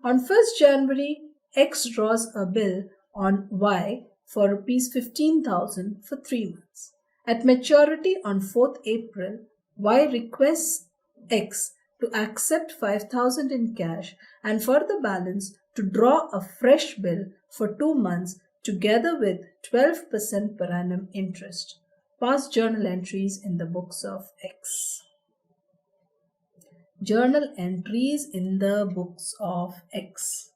On 1st January, X draws a bill on Y for rupees 15,000 for 3 months. At maturity on 4th April, Y requests X to accept 5,000 in cash and for the balance to draw a fresh bill for 2 months together with 12% per annum interest. Past journal entries in the books of X. Journal entries in the books of X.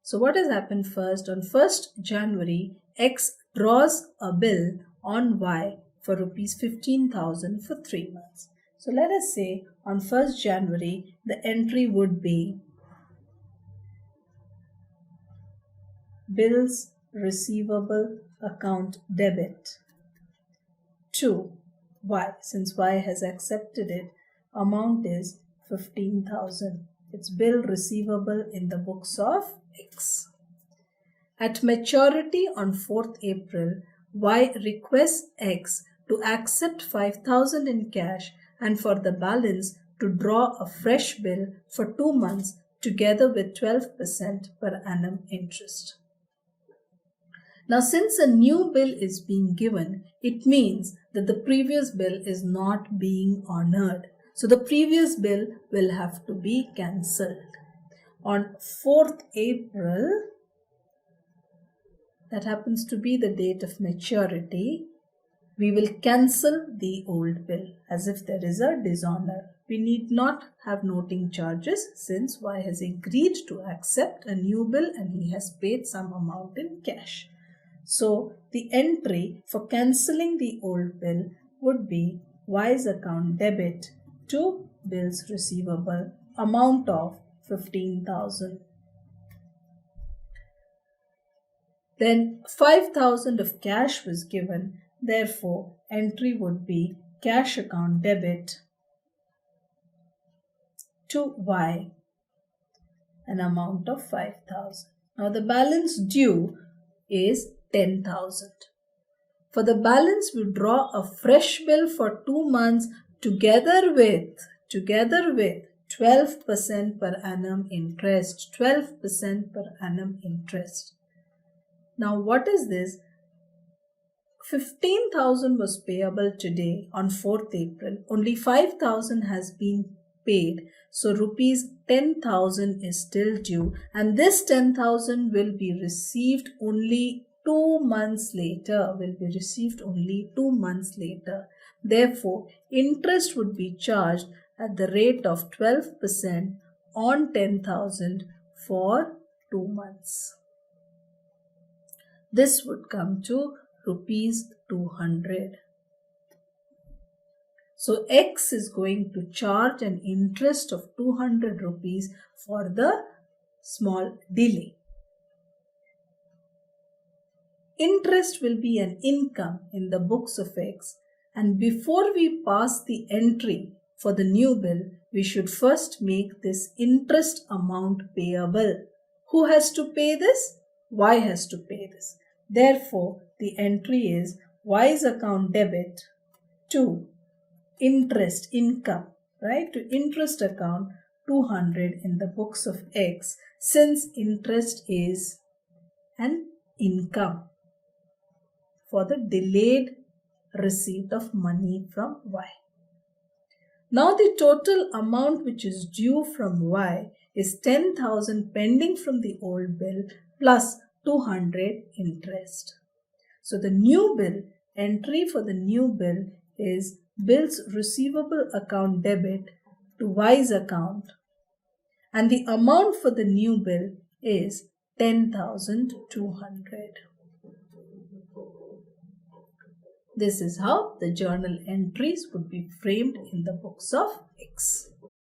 So what has happened first? On 1st January, X draws a bill on Y for rupees 15,000 for 3 months. So let us say on 1st January, the entry would be bills receivable account debit to Y. Since Y has accepted it, amount is 15,000. It's bill receivable in the books of X. At maturity on 4th April, Y requests X to accept 5,000 in cash and for the balance to draw a fresh bill for 2 months together with 12% per annum interest. Now, since a new bill is being given, it means that the previous bill is not being honored. So the previous bill will have to be cancelled. On 4th April, that happens to be the date of maturity, we will cancel the old bill as if there is a dishonor. We need not have noting charges since Y has agreed to accept a new bill and he has paid some amount in cash. So the entry for cancelling the old bill would be Y's account debit to bills receivable amount of 15,000. Then 5,000 of cash was given, therefore entry would be cash account debit to Y, an amount of 5,000. Now the balance due is 10,000. For the balance, we draw a fresh bill for 2 months together with 12% per annum interest. 12% per annum interest. Now what is this? 15,000 was payable today on 4th April. Only 5,000 has been paid. So rupees 10,000 is still due and this 10,000 will be received only 2 months later. Therefore, interest would be charged at the rate of 12% on 10,000 for 2 months. This would come to rupees 200. So X is going to charge an interest of 200 rupees for the small delay. Interest will be an income in the books of X, and before we pass the entry for the new bill, we should first make this interest amount payable. Who has to pay this? Y has to pay this. Therefore, the entry is Y's account debit to interest income, right? To interest account 200 in the books of X, since interest is an income for the delayed receipt of money from Y. Now the total amount which is due from Y is 10,000 pending from the old bill plus 200 interest. So the new bill, entry for the new bill is bills receivable account debit to Y's account, and the amount for the new bill is 10,200. This is how the journal entries would be framed in the books of X.